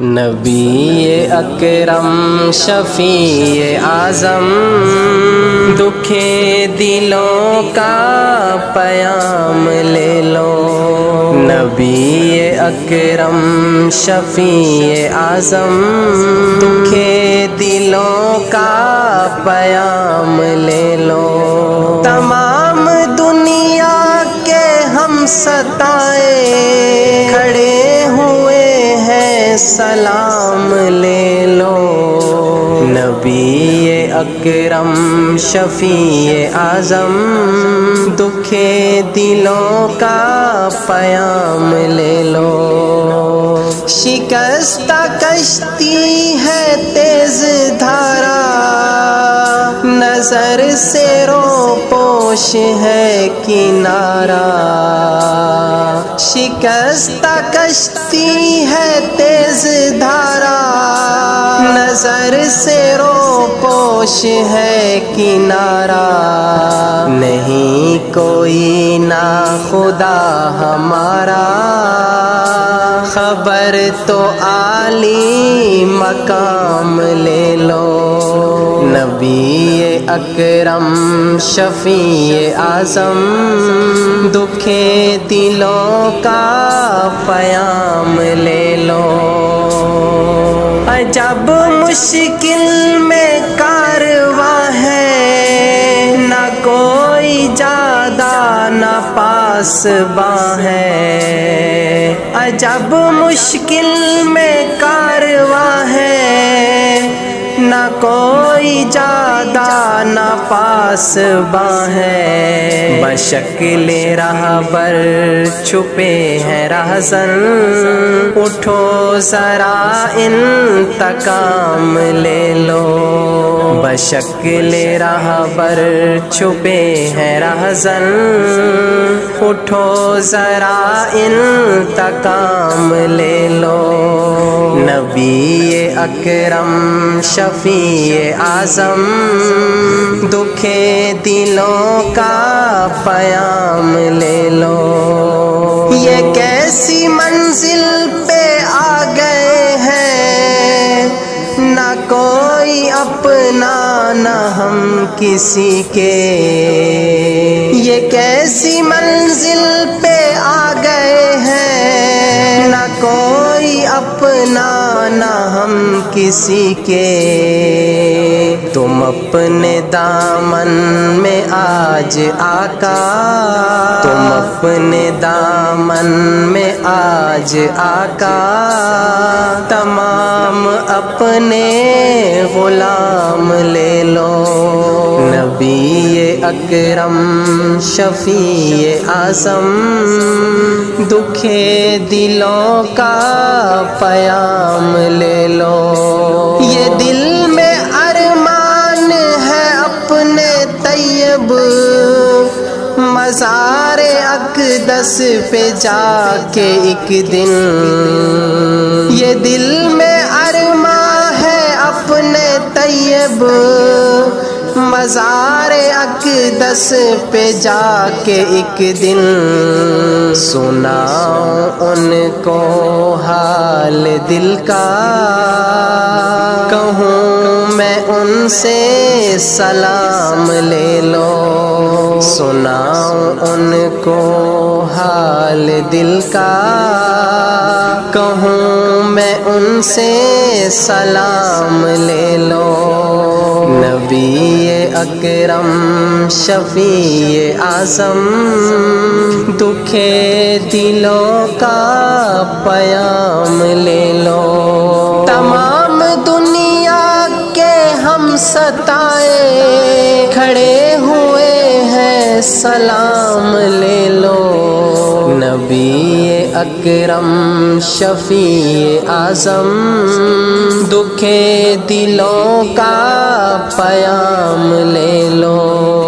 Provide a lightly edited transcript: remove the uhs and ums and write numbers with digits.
نبی اکرم شفیع اعظم دکھے دلوں کا پیام لے لو۔ نبی اکرم شفیع اعظم دکھے دلوں کا پیام لے لو۔ تمام دنیا کے ہم ستائے کھڑے ہوئے ہیں سلام لے لو۔ نبی اکرم شفیع اعظم دکھے دلوں کا پیام لے لو۔ شکستہ کشتی ہے تیز دھارا، نظر سے روپوش ہے کنارہ۔ شکستہ کشتی ہے تیز دھارا، نظر سے روپوش ہے کنارہ۔ نہیں کوئی ناخدا ہمارا، خبر تو عالی مقام لے لو۔ نبی اکرم شفیع اعظم دکھے دلوں کا پیام لے لو۔ جب مشکل میں کارواں ہے، نہ کوئی جادہ نہ پاسباں ہے۔ جب مشکل میں کارواں ہے، نہ کوئی جادہ نہ پاسباں ہے۔ بشکل رہبر چھپے ہیں رہزن، اٹھو ذرا انتقام لے لو۔ بشکل رہبر چھپے ہیں رہزن، اٹھو ذرا انتقام لے لو۔ نبی اکرم شفیع اعظم دکھے دلوں کا پیام لے لو۔ یہ کیسی منزل پہ آ گئے ہیں، نہ کوئی اپنا نہ ہم کسی کے۔ یہ کیسی منزل پہ آ گئے ہیں، نہ کوئی اپنا نہ ہم کسی کے۔ تم اپنے دامن میں آج آقا، تم اپنے دامن میں آج آقا، تمام اپنے غلام لے لو۔ نبی اکرم شفیع اعظم دکھے دلوں کا پیام لے لو۔ یہ دل میں ارمان ہے اپنے طیب، مزار اقدس پہ جا کے ایک دن۔ یہ دل میں ارمان ہے اپنے طیب، مزار اقدس پہ جا کے ایک دن۔ سناؤ ان کو حال دل کا، کہوں میں ان سے سلام لے لو۔ سناؤ ان کو حال دل کا، کہوں میں ان سے سلام لے لو۔ نبی اکرم شفیع اعظم دکھے دلوں کا پیام لے لو۔ تمام دنیا کے ہم ستائے کھڑے ہوئے ہیں سلام لے لو۔ نبی اکرم شفیع اعظم دکھے دلوں کا پیام لے لو۔